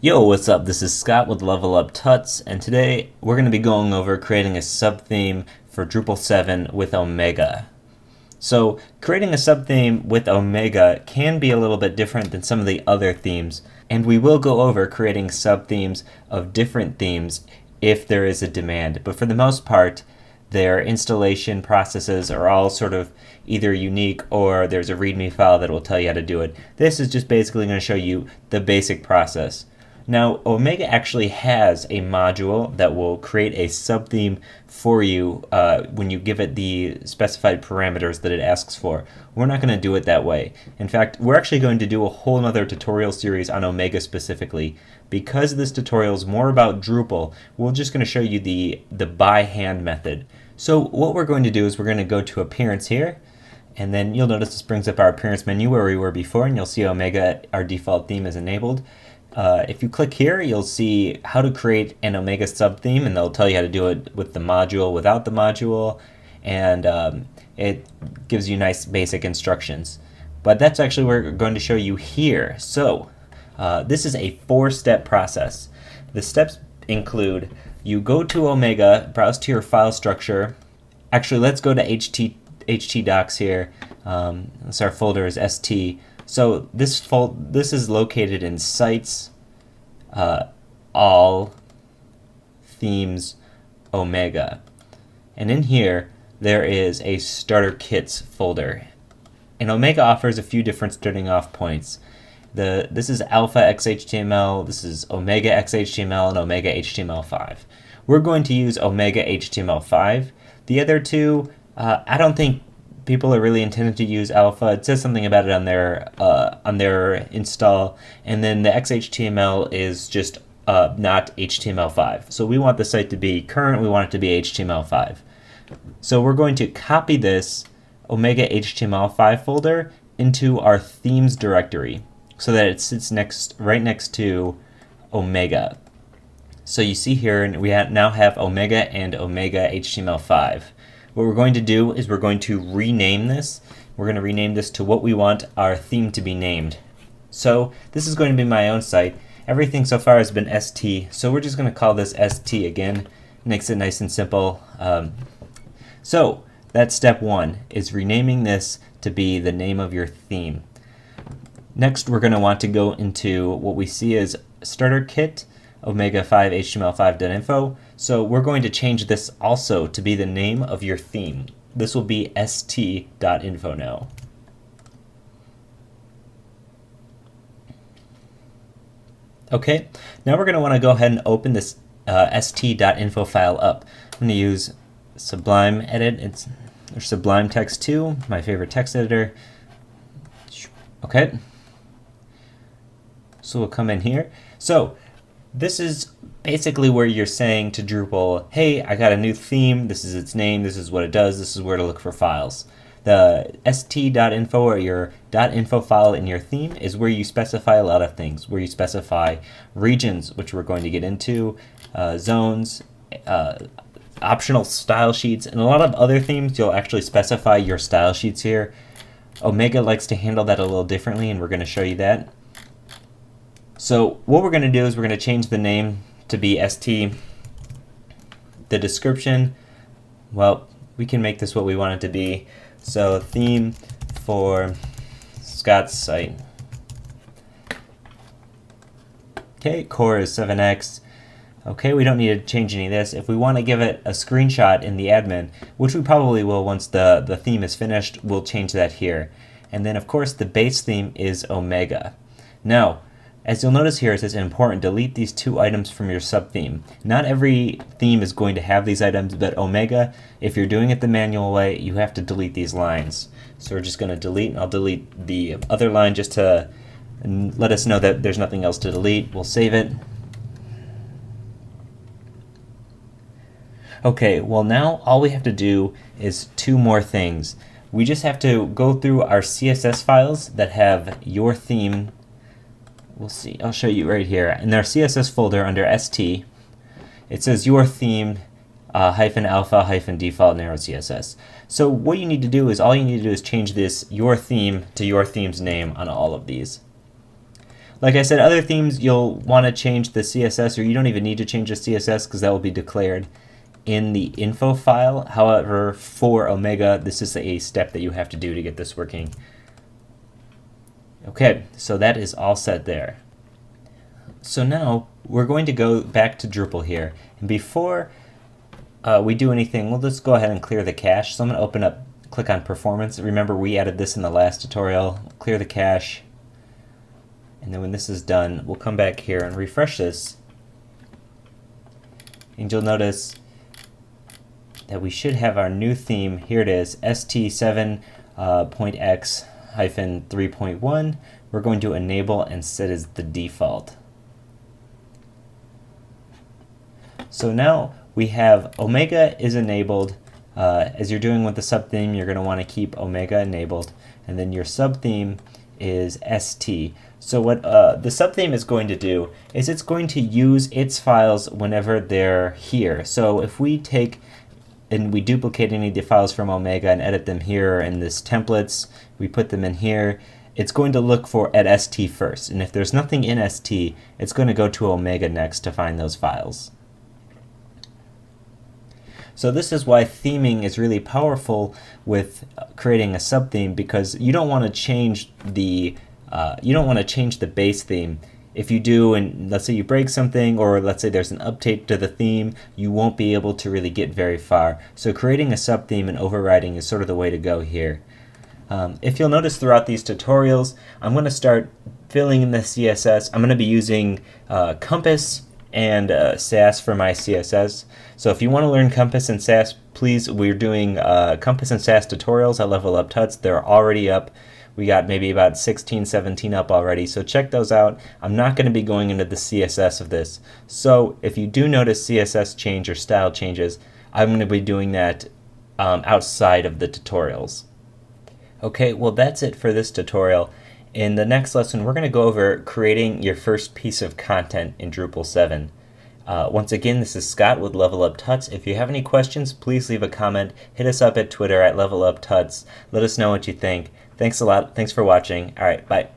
Yo, what's up? This is Scott with Level Up Tuts, and today we're going to be going over creating a subtheme for Drupal 7 with Omega. So, creating a subtheme with Omega can be a little bit different than some of the other themes, and we will go over creating subthemes of different themes if there is a demand. But for the most part, their installation processes are all sort of either unique or there's a README file that will tell you how to do it. This is just basically going to show you the basic process. Now, Omega actually has a module that will create a subtheme for you when you give it the specified parameters that it asks for. We're not going to do it that way. In fact, we're actually going to do a whole other tutorial series on Omega specifically. Because this tutorial is more about Drupal, we're just going to show you the by hand method. So what we're going to do is we're going to go to Appearance here, and then you'll notice this brings up our Appearance menu where we were before, and you'll see Omega, our default theme, is enabled. If you click here, you'll see how to create an Omega subtheme, and they'll tell you how to do it with the module, without the module, and it gives you nice basic instructions. But that's actually what we're going to show you here. So this is a 4-step process. The steps include you go to Omega, browse to your file structure. Actually, let's go to htdocs here. So our folder is st. So this is located in Sites, All, Themes, Omega. And in here, there is a Starter Kits folder. And Omega offers a few different starting off points. This is Alpha XHTML, this is Omega XHTML, and Omega HTML5. We're going to use Omega HTML5. The other two, I don't think people are really intended to use Alpha. It says something about it on their install, and then the XHTML is just not HTML5. So we want the site to be current. We want it to be HTML5. So we're going to copy this Omega HTML5 folder into our themes directory so that it sits right next to Omega. So you see here, and we now have Omega and Omega HTML5. What we're going to do is we're going to rename this. We're going to rename this to what we want our theme to be named. So this is going to be my own site. Everything so far has been ST, so we're just going to call this ST again. Makes it nice and simple. So that's step 1, is renaming this to be the name of your theme. Next, we're going to want to go into what we see as Starter Kit, Omega 5 HTML5.info. So we're going to change this also to be the name of your theme. This will be st.info now. Okay, now we're going to want to go ahead and open this st.info file up. I'm going to use Sublime Edit, or Sublime Text 2, my favorite text editor. Okay, so we'll come in here. So this is basically where you're saying to Drupal, hey, I got a new theme, this is its name, this is what it does, this is where to look for files. The st.info, or your .info file in your theme, is where you specify a lot of things, where you specify regions, which we're going to get into, zones, optional style sheets, and a lot of other themes. You'll actually specify your style sheets here. Omega likes to handle that a little differently, and we're going to show you that. So what we're going to do is we're going to change the name to be ST. The description, well, we can make this what we want it to be. So theme for Scott's site. Okay, core is 7x. Okay, we don't need to change any of this. If we want to give it a screenshot in the admin, which we probably will once the theme is finished, we'll change that here. And then of course the base theme is Omega. Now, as you'll notice here, it says important, delete these 2 items from your subtheme. Not every theme is going to have these items, but Omega, if you're doing it the manual way, you have to delete these lines. So we're just going to delete, and I'll delete the other line just to let us know that there's nothing else to delete. We'll save it. Okay, well now all we have to do is 2 more things. We just have to go through our CSS files that have your theme. We'll see, I'll show you right here. In our CSS folder under ST, it says your theme -alpha -default narrow CSS. So what you need to do is, all you need to do is change this your theme to your theme's name on all of these. Like I said, other themes you'll want to change the CSS, or you don't even need to change the CSS because that will be declared in the info file. However, for Omega, this is a step that you have to do to get this working. Okay, so that is all set there. So now we're going to go back to Drupal here, and before we do anything, we'll just go ahead and clear the cache. So I'm going to open up, click on Performance. Remember, we added this in the last tutorial. Clear the cache, and then when this is done, we'll come back here and refresh this, and you'll notice that we should have our new theme. Here it is, st7.x-3.1. We're going to enable and set as the default. So now we have Omega is enabled. As you're doing with the subtheme, you're going to want to keep Omega enabled, and then your subtheme is st. So what the subtheme is going to do is it's going to use its files whenever they're here. So if we take and we duplicate any of the files from Omega and edit them here in this templates, we put them in here, it's going to look for at st first, and if there's nothing in st, it's going to go to Omega next to find those files. So this is why theming is really powerful with creating a subtheme, because you don't want to change the base theme. If you do, and let's say you break something, or let's say there's an update to the theme, you won't be able to really get very far. So creating a subtheme and overriding is sort of the way to go here. If you'll notice throughout these tutorials, I'm going to start filling in the CSS. I'm going to be using Compass and Sass for my CSS. So if you want to learn Compass and Sass, please, we're doing Compass and Sass tutorials at Level Up Tuts. They're already up. We got maybe about 16, 17 up already, so check those out. I'm not going to be going into the CSS of this. So if you do notice CSS change or style changes, I'm going to be doing that outside of the tutorials. Okay, well that's it for this tutorial. In the next lesson, we're going to go over creating your first piece of content in Drupal 7. Once again, this is Scott with Level Up Tuts. If you have any questions, please leave a comment. Hit us up at Twitter at Level Up Tuts. Let us know what you think. Thanks a lot. Thanks for watching. All right, bye.